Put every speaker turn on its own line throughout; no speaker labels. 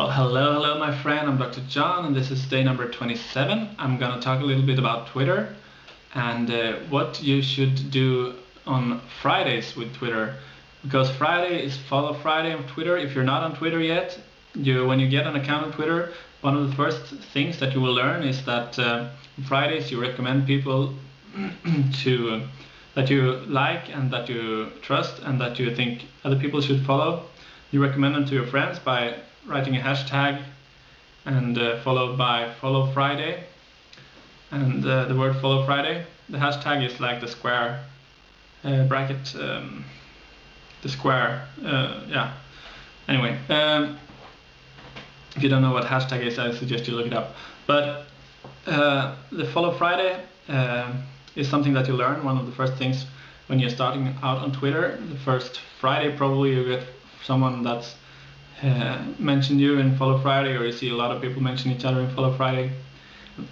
Well, hello my friend, I'm Dr. John and this is day number 27. I'm gonna talk a little bit about Twitter and what you should do on Fridays with Twitter. Because Friday is Follow Friday on Twitter. If you're not on Twitter yet, when you get an account on Twitter, one of the first things that you will learn is that on Fridays you recommend people that you like and that you trust and that you think other people should follow. You recommend them to your friends by writing a hashtag and followed by Follow Friday, and the word Follow Friday. The hashtag is like the square bracket, the square, yeah. Anyway, if you don't know what hashtag is, I suggest you look it up. But the Follow Friday is something that you learn, one of the first things when you're starting out on Twitter. The first Friday probably you get someone that's mentioned you in Follow Friday, or you see a lot of people mention each other in Follow Friday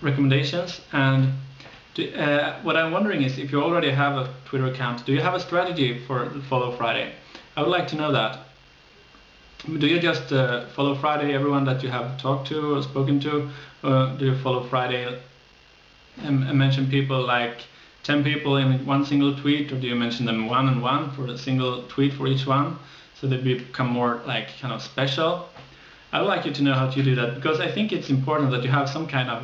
recommendations. And what I'm wondering is, if you already have a Twitter account, do you have a strategy for the Follow Friday? I would like to know that. Do you just Follow Friday everyone that you have talked to or spoken to, or do you Follow Friday and mention people like 10 people in one single tweet, or do you mention them one and one for a single tweet for each one, so they become more like kind of special? I would like you to know how to do that, because I think it's important that you have some kind of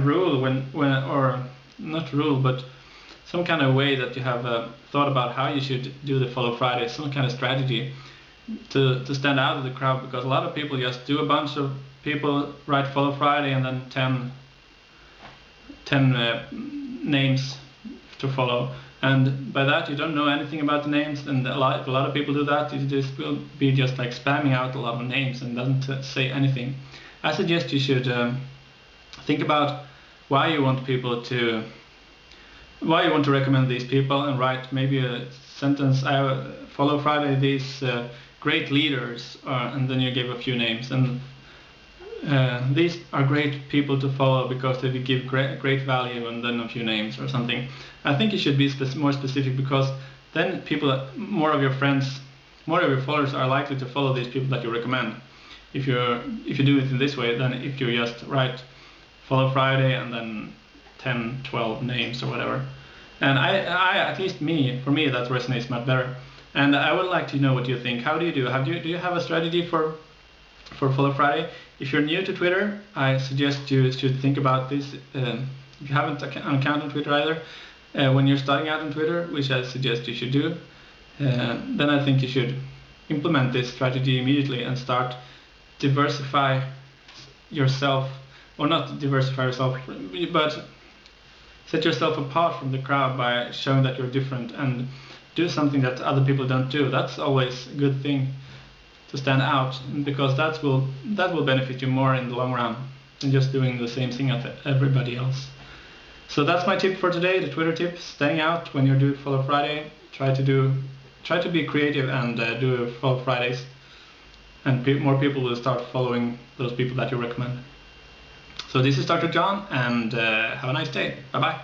rule or not rule, but some kind of way that you have thought about how you should do the Follow Friday, some kind of strategy to stand out of the crowd, because a lot of people just do a bunch of people write Follow Friday and then 10 names to follow, and by that you don't know anything about the names. And if a lot of people do that, you just will be just like spamming out a lot of names and doesn't say anything. I suggest you should think about why you want to recommend these people, and write maybe a sentence: I Follow Friday these great leaders, and then you give a few names, and these are great people to follow because they give great value, and then a few names or something. I think you should be more specific, because then more of your friends, more of your followers are likely to follow these people that you recommend. If you do it in this way, then if you just write Follow Friday and then 10, 12 names or whatever. And at least for me that resonates much better. And I would like to know what you think. How do you do? Do you have a strategy for Follow Friday? If you're new to Twitter, I suggest you should think about this. If you haven't an account on Twitter either, when you're starting out on Twitter, which I suggest you should do, then I think you should implement this strategy immediately and start diversify yourself, or not diversify yourself, but set yourself apart from the crowd by showing that you're different, and do something that other people don't do. That's always a good thing, to stand out, because that will benefit you more in the long run than just doing the same thing as everybody else. So that's my tip for today, the Twitter tip: standing out when you're doing Follow Friday. Try to be creative and do Follow Fridays, and more people will start following those people that you recommend. So this is Dr. John, and have a nice day. Bye bye.